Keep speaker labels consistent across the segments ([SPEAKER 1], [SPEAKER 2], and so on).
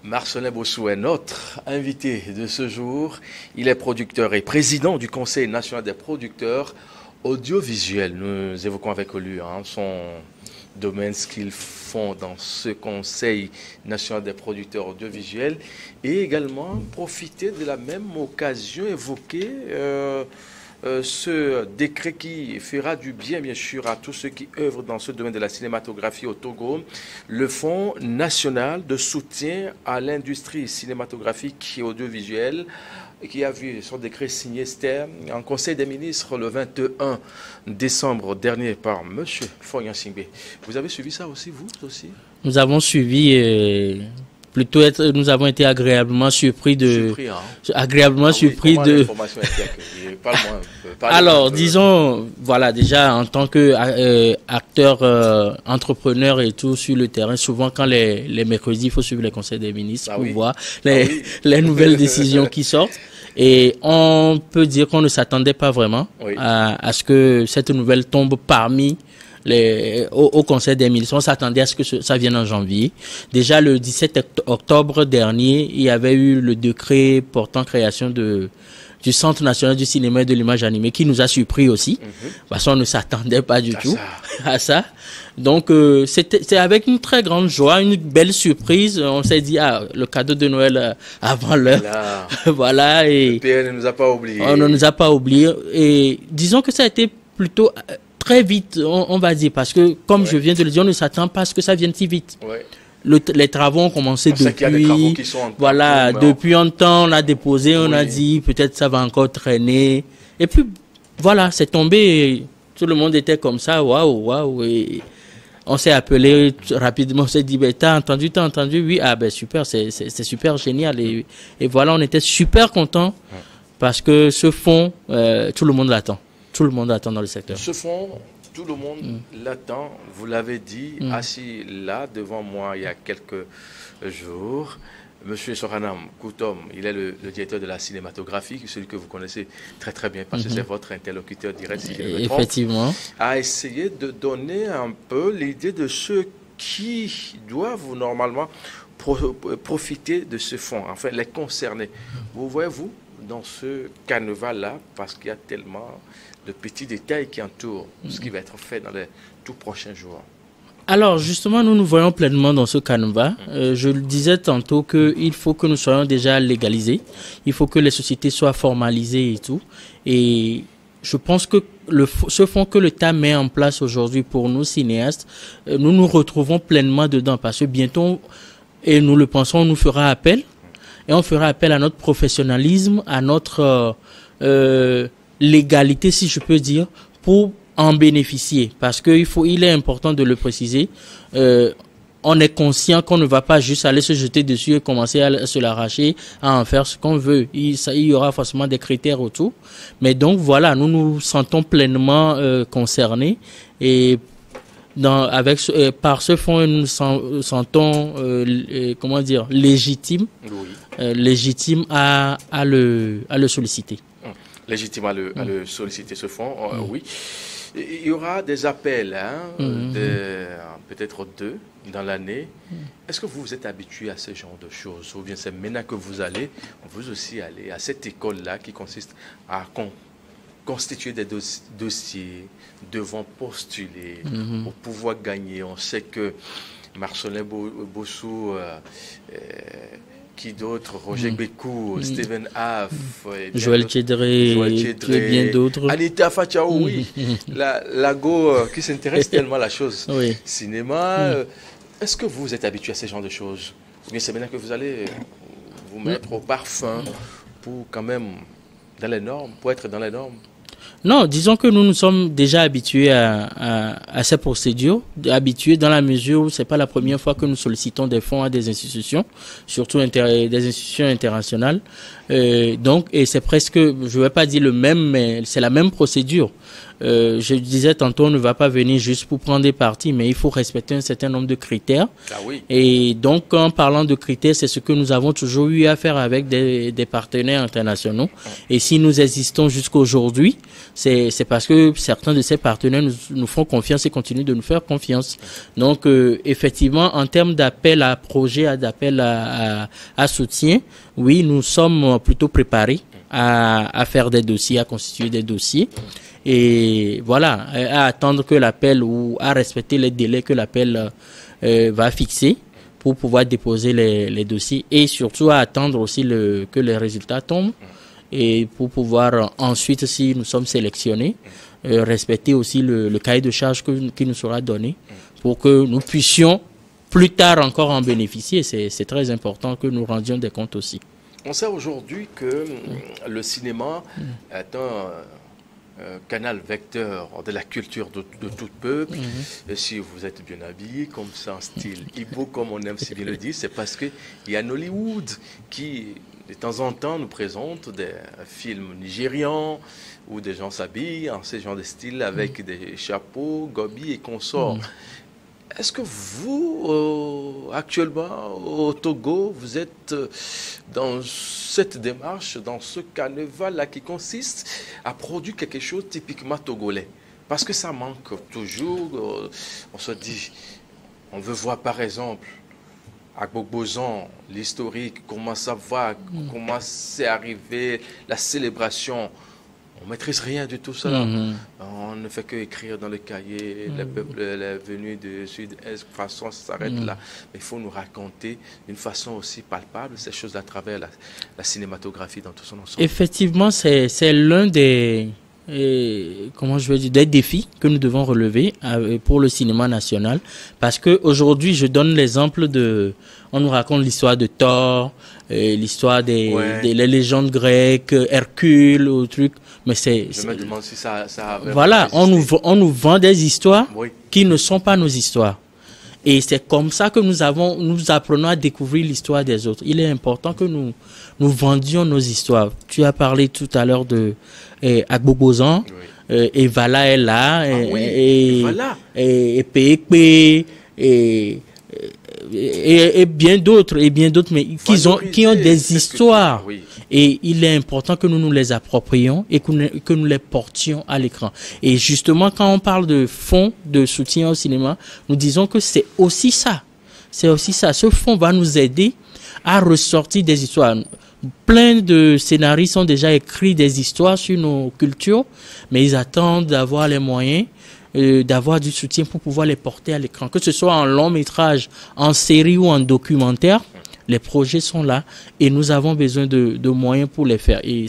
[SPEAKER 1] Marcelin Bossou est notre invité de ce jour. Il est producteur et président du Conseil national des producteurs audiovisuels. Nous évoquons avec lui son domaine, ce qu'ils font dans ce Conseil national des producteurs audiovisuels et également profiter de la même occasion, évoquer ce décret qui fera du bien, bien sûr, à tous ceux qui œuvrent dans ce domaine de la cinématographie au Togo, le Fonds national de soutien à l'industrie cinématographique et audiovisuelle, qui a vu son décret signé en Conseil des ministres le 21 décembre dernier par M. Florian Singbe. Vous avez suivi ça aussi, vous aussi?
[SPEAKER 2] Nous avons suivi... nous avons été agréablement surpris de... Alors, disons, voilà, déjà, en tant que acteur, entrepreneur et tout sur le terrain, souvent quand les mercredis, il faut suivre les conseils des ministres pour voir les nouvelles décisions qui sortent. Et on peut dire qu'on ne s'attendait pas vraiment à ce que cette nouvelle tombe parmi au Conseil des ministres. On s'attendait à ce que ça vienne en janvier. Déjà, le 17 octobre dernier, il y avait eu le décret portant création du Centre national du cinéma et de l'image animée qui nous a surpris aussi. Parce qu'on ne s'attendait pas du tout à ça. Donc, c'est avec une très grande joie, une belle surprise. On s'est dit, le cadeau de Noël avant l'heure. Voilà. Et
[SPEAKER 1] le PR ne nous a pas oubliés.
[SPEAKER 2] On ne nous a pas oubliés. Et disons que ça a été plutôt très vite, on va dire, parce que, comme je viens de le dire, on ne s'attend pas à ce que ça vienne si vite. Les travaux ont commencé depuis, depuis un temps, on a déposé, on a dit, peut-être ça va encore traîner. Et puis, voilà, c'est tombé, tout le monde était comme ça, waouh, et on s'est appelé rapidement, on s'est dit, t'as entendu, oui, super, c'est super génial, et voilà, on était super contents, parce que ce fonds, tout le monde l'attend. Tout le monde attend dans le secteur.
[SPEAKER 1] Ce fonds, tout le monde l'attend. Vous l'avez dit, assis là devant moi il y a quelques jours. Monsieur Soranam Koutom, il est le directeur de la cinématographie, celui que vous connaissez très très bien parce que c'est votre interlocuteur direct, si je ne me trompe.
[SPEAKER 2] Effectivement.
[SPEAKER 1] A essayé de donner un peu l'idée de ceux qui doivent normalement profiter de ce fonds, enfin les concernés. Vous voyez, vous, dans ce carnaval-là, parce qu'il y a tellement de petits détails qui entourent ce qui va être fait dans les tout prochains jours.
[SPEAKER 2] Alors, justement, nous nous voyons pleinement dans ce canevas. Je le disais tantôt qu'il faut que nous soyons déjà légalisés. Il faut que les sociétés soient formalisées et tout. Et je pense que ce fonds que l'État met en place aujourd'hui pour nous cinéastes, nous nous retrouvons pleinement dedans parce que bientôt, et nous le pensons, on nous fera appel. Et on fera appel à notre professionnalisme, à notre légalité, si je peux dire, pour en bénéficier. Parce il est important de le préciser. On est conscient qu'on ne va pas juste aller se jeter dessus et commencer à se l'arracher, à en faire ce qu'on veut. Il y aura forcément des critères autour. Mais donc voilà, nous nous sentons pleinement concernés et par ce fonds, nous nous sentons légitimes à le solliciter.
[SPEAKER 1] Légitime à le solliciter, ce fonds, oui. Il y aura des appels, peut-être 2 dans l'année. Est-ce que vous êtes habitué à ce genre de choses? Ou bien c'est maintenant que vous allez, vous aussi aller à cette école-là qui consiste à constituer des dossiers, devant postuler pour pouvoir gagner. On sait que Marcelin Bossou, qui d'autre, Roger Bekou, Steven Haff,
[SPEAKER 2] Joël Tchédré et bien d'autres.
[SPEAKER 1] Anita Fatiaou, oui. Lago qui s'intéresse tellement à la chose. Cinéma. Est-ce que vous êtes habitué à ce genre de choses? Ou bien c'est maintenant que vous allez vous mettre au parfum pour quand même dans les normes, pour être dans les normes?
[SPEAKER 2] Non, disons que nous nous sommes déjà habitués à ces procédures, habitués dans la mesure où c'est pas la première fois que nous sollicitons des fonds à des institutions, surtout des institutions internationales. Et c'est presque, je vais pas dire le même, mais c'est la même procédure. je disais tantôt, on ne va pas venir juste pour prendre des parties, mais il faut respecter un certain nombre de critères.
[SPEAKER 1] Ah oui.
[SPEAKER 2] Et donc, en parlant de critères, c'est ce que nous avons toujours eu à faire avec des partenaires internationaux. Et si nous existons jusqu'à aujourd'hui, c'est parce que certains de ces partenaires nous font confiance et continuent de nous faire confiance. Donc, effectivement, en termes d'appel à projet, d'appel à soutien, oui, nous sommes plutôt préparés à faire des dossiers, à constituer des dossiers. Et voilà, à attendre que l'appel ou à respecter les délais que l'appel va fixer pour pouvoir déposer les dossiers et surtout à attendre aussi que les résultats tombent et pour pouvoir ensuite, si nous sommes sélectionnés, respecter aussi le cahier de charges qui nous sera donné pour que nous puissions plus tard encore en bénéficier. C'est très important que nous rendions des comptes aussi.
[SPEAKER 1] On sait aujourd'hui que le cinéma est un canal vecteur de la culture de tout peuple. Et si vous êtes bien habillé, comme ça, en style Igbo, comme on aime si bien le dire, c'est parce qu'il y a Nollywood qui, de temps en temps, nous présente des films nigérians où des gens s'habillent en ce genre de style avec des chapeaux, gobis et consorts. Est-ce que vous, actuellement, au Togo, vous êtes dans cette démarche, dans ce carnaval-là qui consiste à produire quelque chose typiquement togolais? Parce que ça manque toujours. On se dit, on veut voir par exemple à Gbogbosan l'historique, comment ça va, comment c'est arrivé, la célébration. On ne maîtrise rien de tout ça. On ne fait que écrire dans le cahier, le peuple est venu de sud-est, de toute façon, ça s'arrête là. Mais il faut nous raconter d'une façon aussi palpable ces choses à travers la cinématographie dans tout son ensemble.
[SPEAKER 2] Effectivement, c'est l'un des, comment je veux dire, des défis que nous devons relever pour le cinéma national. Parce qu'aujourd'hui, je donne l'exemple on nous raconte l'histoire de Thor, l'histoire des les légendes grecques, Hercule, ou truc. Mais
[SPEAKER 1] je me demande si ça a
[SPEAKER 2] voilà, on nous vend des histoires qui ne sont pas nos histoires. Et c'est comme ça que nous apprenons à découvrir l'histoire des autres. Il est important que nous vendions nos histoires. Tu as parlé tout à l'heure de Agbogbosan, et Vala est là, et Pepe, et bien d'autres, mais qui ont des histoires. Et il est important que nous nous les approprions et que nous les portions à l'écran. Et justement, quand on parle de fonds de soutien au cinéma, nous disons que c'est aussi ça. C'est aussi ça. Ce fonds va nous aider à ressortir des histoires. Plein de scénaristes ont déjà écrit des histoires sur nos cultures, mais ils attendent d'avoir les moyens, d'avoir du soutien pour pouvoir les porter à l'écran. Que ce soit en long métrage, en série ou en documentaire, les projets sont là et nous avons besoin de moyens pour les faire. Et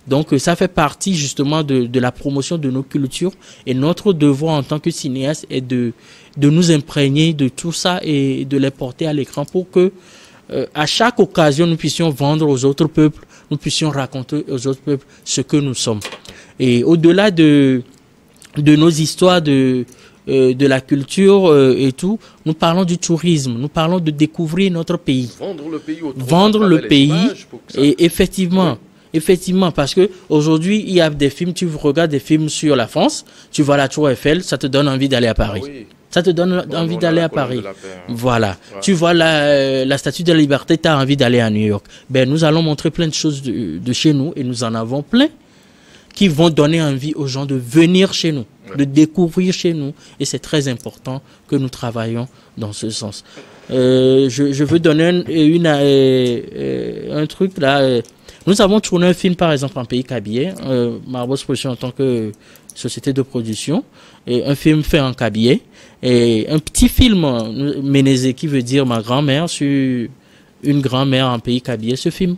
[SPEAKER 2] donc ça fait partie justement de la promotion de nos cultures, et notre devoir en tant que cinéaste est de nous imprégner de tout ça et de les porter à l'écran pour que à chaque occasion nous puissions vendre aux autres peuples, nous puissions raconter aux autres peuples ce que nous sommes. Et au-delà de nos histoires de la culture et tout, nous parlons du tourisme, nous parlons de découvrir notre pays.
[SPEAKER 1] Vendre le pays
[SPEAKER 2] et effectivement, parce que aujourd'hui il y a des films, tu regardes des films sur la France, tu vois la Tour Eiffel, ça te donne envie d'aller à Paris. Ça te donne envie d'aller à Paris. Voilà. Tu vois la Statue de la Liberté, tu as envie d'aller à New York. Ben, nous allons montrer plein de choses de chez nous, et nous en avons plein qui vont donner envie aux gens de venir chez nous, de découvrir chez nous. Et c'est très important que nous travaillions dans ce sens. Je veux donner un truc là. Nous avons tourné un film, par exemple, en pays Kabylie, Marbos Production en tant que société de production, et un film fait en Kabylie, et un petit film, Ménézé, qui veut dire ma grand-mère, sur une grand-mère en pays Kabylie. Ce film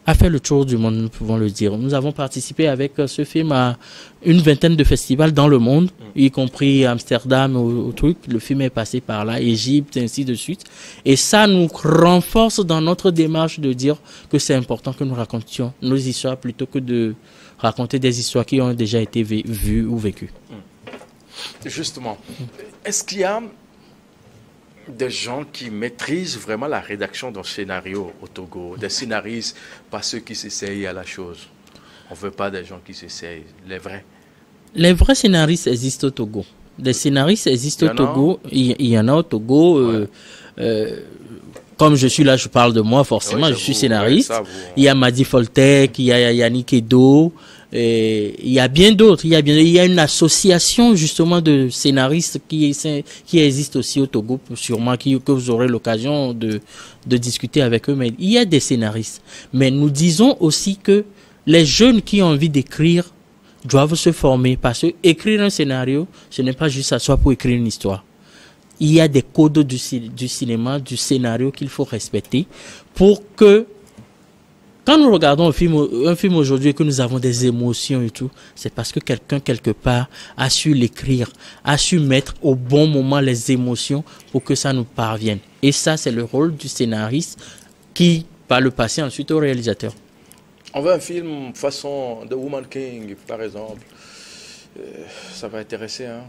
[SPEAKER 2] a fait le tour du monde, nous pouvons le dire. Nous avons participé avec ce film à une vingtaine de festivals dans le monde, y compris Amsterdam au truc. Le film est passé par là, Égypte, ainsi de suite. Et ça nous renforce dans notre démarche de dire que c'est important que nous racontions nos histoires plutôt que de raconter des histoires qui ont déjà été vues ou vécues.
[SPEAKER 1] Justement, est-ce qu'il y a des gens qui maîtrisent vraiment la rédaction d'un scénario au Togo, des scénaristes, pas ceux qui s'essayent à la chose? On ne veut pas des gens qui s'essayent, les vrais.
[SPEAKER 2] Les vrais scénaristes existent au Togo. Des scénaristes existent au Togo. Il y en a au Togo. Comme je suis là, je parle de moi, forcément, je suis scénariste. Il y a Madi Foltek, il y a Yannick Edo, il y a bien d'autres. Il y a une association, justement, de scénaristes qui existe aussi au Togo, sûrement, que vous aurez l'occasion de discuter avec eux. Mais il y a des scénaristes. Mais nous disons aussi que les jeunes qui ont envie d'écrire doivent se former, parce que écrire un scénario, ce n'est pas juste s'asseoir pour écrire une histoire. Il y a des codes du cinéma, du scénario qu'il faut respecter pour que, quand nous regardons un film aujourd'hui et que nous avons des émotions et tout, c'est parce que quelqu'un, quelque part, a su l'écrire, a su mettre au bon moment les émotions pour que ça nous parvienne. Et ça, c'est le rôle du scénariste qui va le passer ensuite au réalisateur.
[SPEAKER 1] On veut un film façon The Woman King, par exemple. Ça va intéresser. Hein,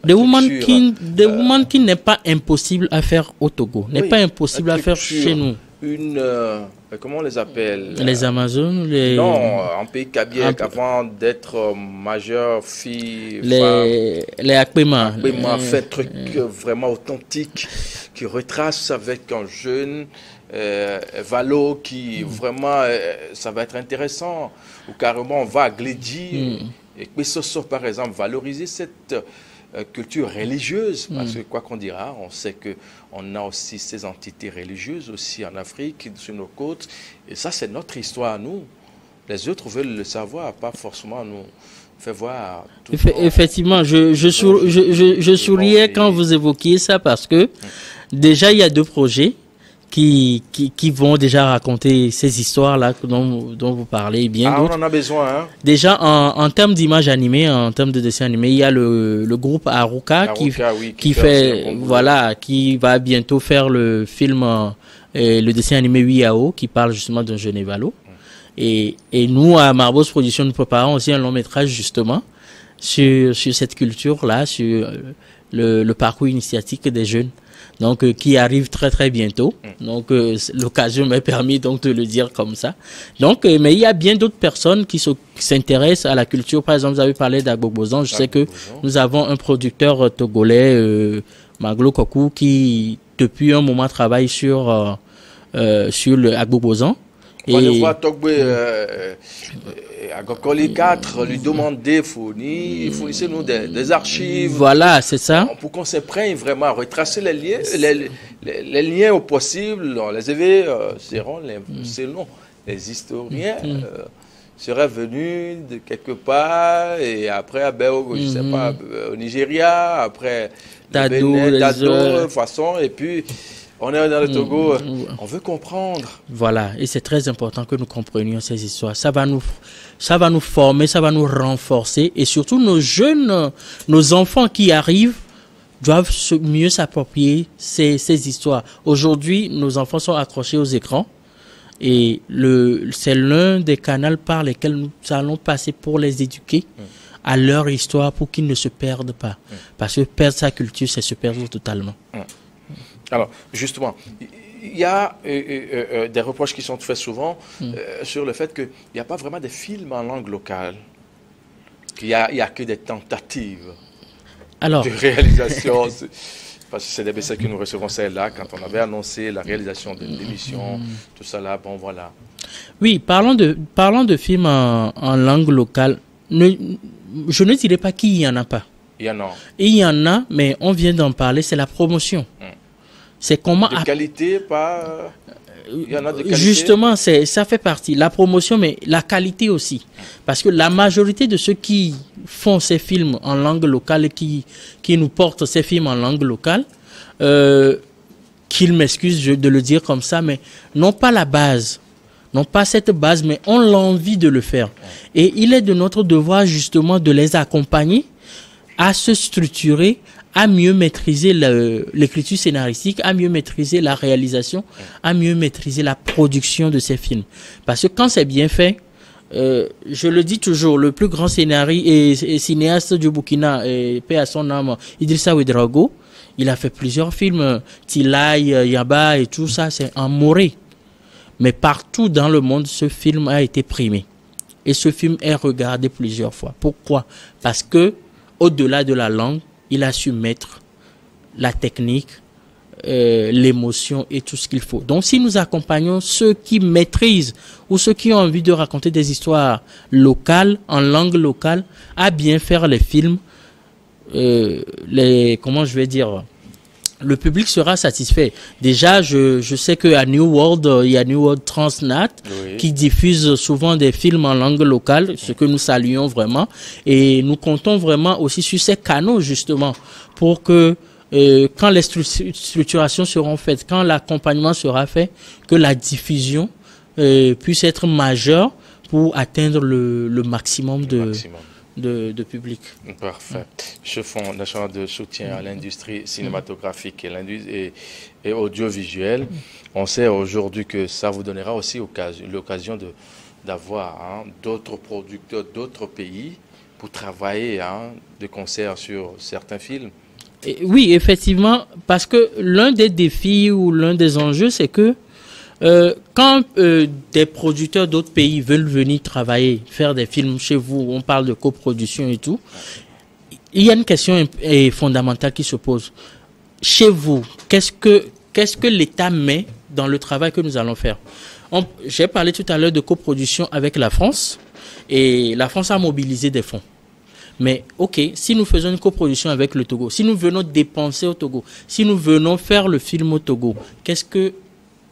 [SPEAKER 2] The Woman King n'est pas impossible à faire au Togo, n'est pas impossible à faire chez nous.
[SPEAKER 1] Comment on les appelle?
[SPEAKER 2] Les Amazones,
[SPEAKER 1] non, en pays kabyek, avant d'être majeure, fille,
[SPEAKER 2] les Akpema.
[SPEAKER 1] Fait un truc vraiment authentique qui retrace avec un jeune Valo qui vraiment, ça va être intéressant. Ou carrément, on va à Glédi. Et Kwesoso, par exemple, valoriser cette culture religieuse, parce que quoi qu'on dira, on sait qu'on a aussi ces entités religieuses aussi en Afrique, sur nos côtes, et ça c'est notre histoire à nous. Les autres veulent le savoir, pas forcément nous faire voir.
[SPEAKER 2] Effectivement, je souriais quand vous évoquiez ça, parce que déjà il y a 2 projets qui vont déjà raconter ces histoires-là dont vous parlez bien.
[SPEAKER 1] On en a besoin. Hein?
[SPEAKER 2] Déjà, en termes d'images animées, en termes de dessins animés, il y a le groupe Aruka qui va bientôt faire le film, le dessin animé Wiao, qui parle justement d'un jeune Évalo. Et nous, à Marbos Productions, nous préparons aussi un long métrage justement sur cette culture-là, sur le parcours initiatique des jeunes. Donc, qui arrive très très bientôt. Donc, l'occasion m'a permis donc de le dire comme ça. Donc, mais il y a bien d'autres personnes qui s'intéressent à la culture. Par exemple, vous avez parlé d'Agbogbosan. Je sais que nous avons un producteur togolais, Maglo Kokou, qui depuis un moment travaille sur le Agbogbosan.
[SPEAKER 1] On le voit à Gokoli 4, lui demander, fournissez-nous des archives.
[SPEAKER 2] Voilà, c'est ça.
[SPEAKER 1] Pour qu'on s'imprègne vraiment, retracer les liens au possible. Les éveillés seront les historiens seraient venus de quelque part, et après, je sais pas, au Nigeria, après,
[SPEAKER 2] Tado,
[SPEAKER 1] de façon, et puis. On est dans le Togo, on veut comprendre.
[SPEAKER 2] Voilà, et c'est très important que nous comprenions ces histoires. Ça va nous former, ça va nous renforcer, et surtout nos jeunes, nos enfants qui arrivent doivent mieux s'approprier ces histoires. Aujourd'hui, nos enfants sont accrochés aux écrans, et c'est l'un des canaux par lesquels nous allons passer pour les éduquer à leur histoire, pour qu'ils ne se perdent pas. Parce que perdre sa culture, c'est se perdre totalement.
[SPEAKER 1] Alors, justement, il y a des reproches qui sont faits souvent sur le fait qu'il n'y a pas vraiment de films en langue locale, qu'il n'y a que des tentatives de réalisation. Parce que c'est des messages que nous recevons celle-là, quand on avait annoncé la réalisation de l'émission, tout ça là, bon voilà.
[SPEAKER 2] Oui, parlons de films en langue locale. Je ne dirais pas qu'il n'y en a pas.
[SPEAKER 1] Il y en a.
[SPEAKER 2] Il y en a, mais on vient d'en parler, c'est la promotion. C'est comment
[SPEAKER 1] de qualité, pas. Il y en a de qualité.
[SPEAKER 2] Justement, ça fait partie. La promotion, mais la qualité aussi. Parce que la majorité de ceux qui font ces films en langue locale et qui nous portent ces films en langue locale, qu'ils m'excusent de le dire comme ça, mais n'ont pas la base. N'ont pas cette base, mais ont l'envie de le faire. Et il est de notre devoir, justement, de les accompagner à se structurer, à mieux maîtriser l'écriture scénaristique, à mieux maîtriser la réalisation, à mieux maîtriser la production de ces films. Parce que quand c'est bien fait, je le dis toujours, le plus grand scénariste et cinéaste du Burkina, paix à son âme, Idrissa Ouedraogo, il a fait plusieurs films, Tilay, Yaba et tout ça, c'est en Morée. Mais partout dans le monde, ce film a été primé. et ce film est regardé plusieurs fois. Pourquoi? Parce que, au-delà de la langue, il a su mettre la technique, l'émotion et tout ce qu'il faut. Donc, si nous accompagnons ceux qui maîtrisent ou ceux qui ont envie de raconter des histoires locales, en langue locale, à bien faire les films, comment je vais dire, le public sera satisfait. Déjà, je sais qu'à New World, il y a New World Transnat qui diffuse souvent des films en langue locale, ce que nous saluons vraiment. Et nous comptons vraiment aussi sur ces canaux, justement, pour que quand les structurations seront faites, quand l'accompagnement sera fait, que la diffusion puisse être majeure pour atteindre le maximum de public.
[SPEAKER 1] Parfait. Ce Fonds national de soutien à l'industrie cinématographique et audiovisuelle, on sait aujourd'hui que ça vous donnera aussi l'occasion d'avoir d'autres producteurs d'autres pays pour travailler de concert sur certains films.
[SPEAKER 2] Oui, effectivement, parce que l'un des défis ou l'un des enjeux, c'est que quand des producteurs d'autres pays veulent venir travailler, faire des films chez vous, on parle de coproduction et tout, il y a une question fondamentale qui se pose. Chez vous, qu'est-ce que l'État met dans le travail que nous allons faire? J'ai parlé tout à l'heure de coproduction avec la France, et la France a mobilisé des fonds. Mais ok, si nous faisons une coproduction avec le Togo, si nous venons dépenser au Togo, si nous venons faire le film au Togo, qu'est-ce que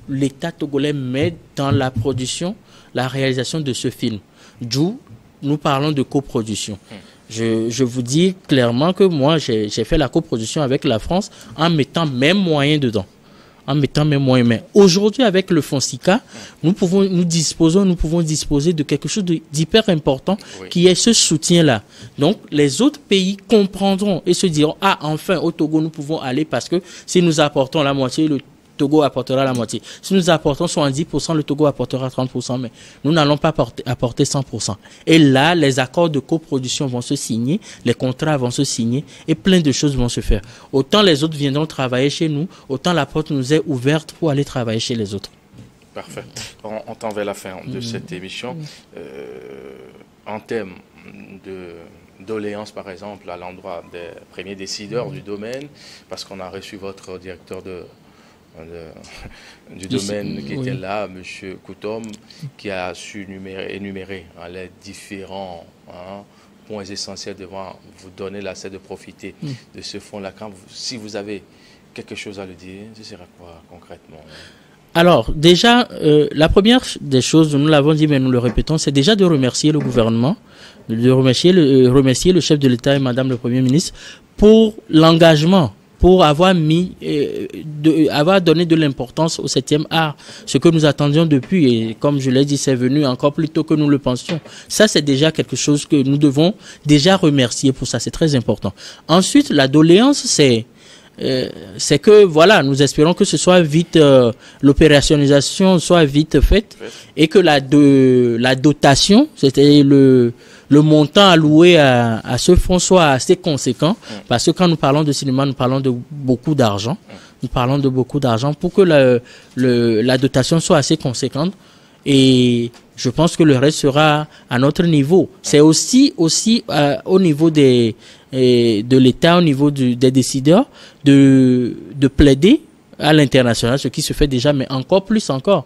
[SPEAKER 2] l'État togolais met dans la production, la réalisation de ce film? D'où nous parlons de coproduction. Je vous dis clairement que moi, j'ai fait la coproduction avec la France en mettant mes moyens dedans. Mais aujourd'hui, avec le FONSICA, nous pouvons disposer de quelque chose d'hyper important, qui est ce soutien-là. Donc, les autres pays comprendront et se diront, enfin, au Togo, nous pouvons aller parce que si nous apportons la moitié, le Togo apportera la moitié. Si nous apportons 70%, le Togo apportera 30%, mais nous n'allons pas apporter 100%. Et là, les accords de coproduction vont se signer, les contrats vont se signer et plein de choses vont se faire. Autant les autres viendront travailler chez nous, autant la porte nous est ouverte pour aller travailler chez les autres.
[SPEAKER 1] Parfait. On tend vers la fin de cette émission. En termes de doléances, par exemple, à l'endroit des premiers décideurs du domaine, parce qu'on a reçu votre directeur du domaine qui était là, M. Koutom, qui a su énumérer les différents points essentiels devant vous donner l'accès de profiter de ce fonds-là. Si vous avez quelque chose à le dire, ce sera quoi concrètement?
[SPEAKER 2] Alors, déjà, la première des choses, nous l'avons dit, mais nous le répétons, c'est déjà de remercier le gouvernement, de remercier le chef de l'État et Madame le Premier ministre pour l'engagement, pour avoir avoir donné de l'importance au 7e art, ce que nous attendions depuis, et comme je l'ai dit, c'est venu encore plus tôt que nous le pensions. Ça, c'est déjà quelque chose que nous devons déjà remercier pour ça, c'est très important. Ensuite, la doléance, c'est que, voilà, nous espérons que ce soit vite, l'opérationnalisation soit vite faite, et que la dotation, c'était le montant alloué à ce fonds soit assez conséquent, parce que quand nous parlons de cinéma, nous parlons de beaucoup d'argent. Nous parlons de beaucoup d'argent pour que la dotation soit assez conséquente. Et je pense que le reste sera à notre niveau. C'est aussi au niveau de l'État, au niveau des décideurs, de plaider à l'international, ce qui se fait déjà, mais plus encore.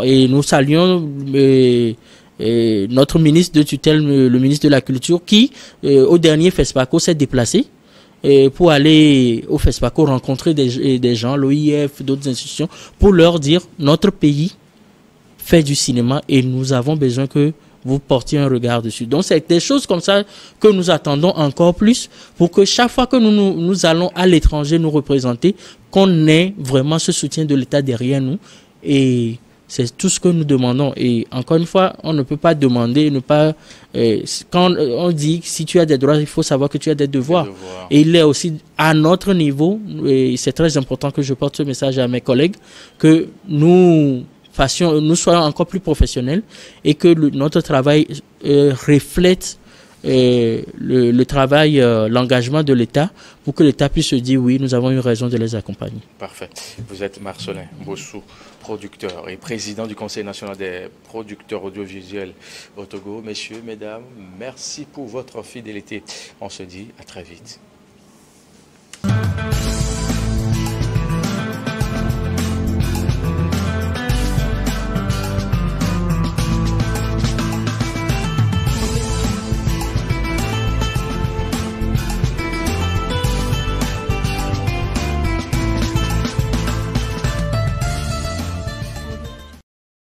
[SPEAKER 2] Et nous saluons notre ministre de tutelle, le ministre de la Culture, qui, au dernier FESPACO, s'est déplacé pour aller au FESPACO rencontrer des gens, l'OIF, d'autres institutions, pour leur dire notre pays fait du cinéma et nous avons besoin que vous portiez un regard dessus. Donc, c'est des choses comme ça que nous attendons encore plus pour que chaque fois que nous allons à l'étranger nous représenter, qu'on ait vraiment ce soutien de l'État derrière nous. Et c'est tout ce que nous demandons. Et encore une fois, on ne peut pas demander, quand on dit si tu as des droits, il faut savoir que tu as des devoirs. Et il est aussi à notre niveau, et c'est très important que je porte ce message à mes collègues, que nous soyons encore plus professionnels et que notre travail reflète le travail, l'engagement de l'État pour que l'État puisse se dire oui, nous avons eu raison de les accompagner.
[SPEAKER 1] Parfait. Vous êtes Marcelin Bossou, producteur et président du Conseil national des producteurs audiovisuels au Togo. Messieurs, mesdames, merci pour votre fidélité. On se dit à très vite.